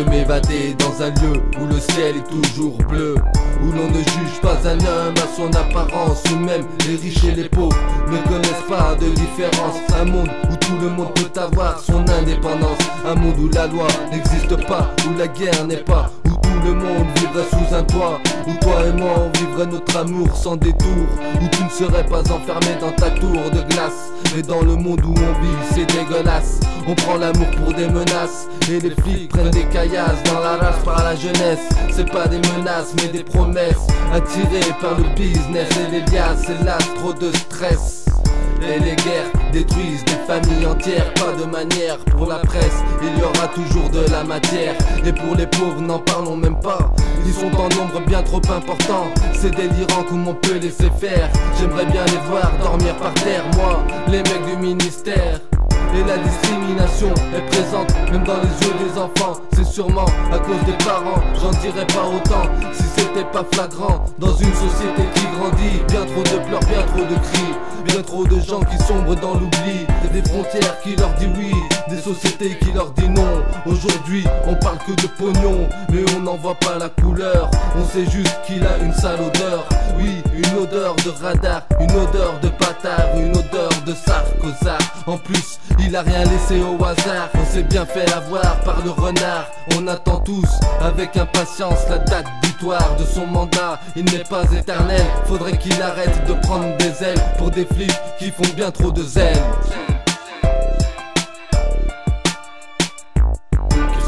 de m'évader dans un lieu où le ciel est toujours bleu, où l'on ne juge pas un homme à son apparence, où même les riches et les pauvres ne connaissent pas de différence. Un monde où tout le monde peut avoir son indépendance, un monde où la loi n'existe pas, où la guerre n'est pas, où tout le monde vivrait sous un toit, où toi et moi on vivrait notre amour sans détour, où tu ne serais pas enfermé dans ta tour de glace. Mais dans le monde où on vit c'est dégueulasse, on prend l'amour pour des menaces, et les flics prennent des caillasses dans la race par la jeunesse. C'est pas des menaces mais des promesses, attirées par le business et les liasses, hélas trop de stress. Et les guerres détruisent des familles entières, pas de manière pour la presse, il y aura toujours de la matière. Et pour les pauvres n'en parlons même pas, ils sont en nombre bien trop important. C'est délirant comme on peut laisser faire, j'aimerais bien les voir dormir par terre, moi, les mecs du ministère. Et la discrimination est présente même dans les yeux des enfants, c'est sûrement à cause des parents, j'en dirais pas autant si c'était pas flagrant. Dans une société qui grandit, bien trop de pleurs, bien trop de cris, bien trop de gens qui sombrent dans l'oubli, des frontières qui leur disent oui, des sociétés qui leur disent non. Aujourd'hui on parle que de pognon, mais on n'en voit pas la couleur, on sait juste qu'il a une sale odeur. Oui, une odeur de radar, une odeur de bâtard, une odeur de sarcosa. En plus il a rien laissé au hasard, on s'est bien fait avoir par le renard. On attend tous avec impatience la date butoir de son mandat. Il n'est pas éternel, faudrait qu'il arrête de prendre des ailes pour des flics qui font bien trop de zèle.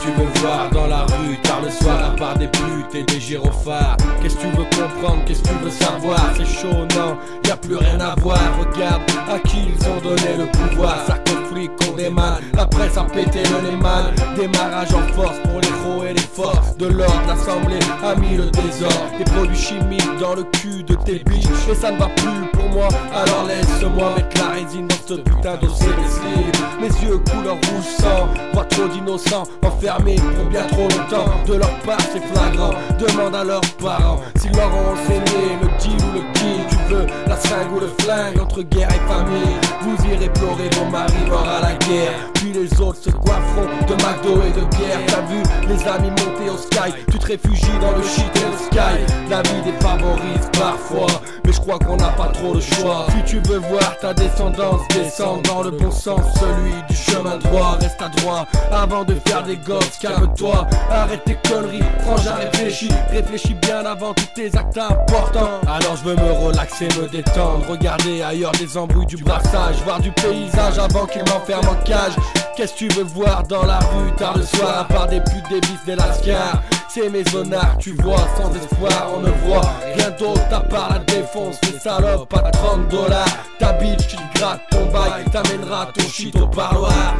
Tu veux voir dans la rue tard le soir à part des putes et des gyrophares? Qu'est-ce que tu veux comprendre, qu'est-ce que tu veux savoir? C'est chaud, non, y a plus rien à voir. Regarde à qui ils ont donné le pouvoir. Ça conflit qu'on démarre, la presse a pété le Neyman. Démarrage en force pour les gros et les forces de l'ordre. L'assemblée a mis le désordre, des produits chimiques dans le cul de tes biches. Et ça ne va plus pour moi, alors laisse-moi mettre la résine dans ce putain d'océan des slips. Mes yeux couleur rouge sang, vois trop d'innocents enfermés pour bien trop longtemps. De leur part c'est flagrant, demande à leurs parents s'ils leur ont enseigné le deal ou le kill. Tu veux la seringue ou le flingue, entre guerre et famille. Vous irez pleurer vos maris morts à la guerre, puis les autres se coifferont de McDo et de bière. T'as vu les amis monter au sky, tu te réfugies dans le shit et le sky. La vie défavorise parfois, mais je crois qu'on n'a pas trop le choix. Si tu veux voir ta descendance descendre dans le bon sens, celui du chemin droit, reste à droit avant de faire des gosses. Calme-toi, arrête tes conneries, frangin réfléchis, réfléchis bien avant tous tes actes importants. Alors je veux me relaxer, me détendre, regarder ailleurs des embrouilles, du brassage, voir du paysage avant qu'il m'enferme en cage. Qu'est-ce que tu veux voir dans la rue tard le soir à part des putes, des bis, des lascars? C'est maisonnard, tu vois, sans espoir, on ne voit rien d'autre à part la défonce. Les salopes à $30, ta bitch qui te gratte ton bail, t'amènera ton shit au parloir.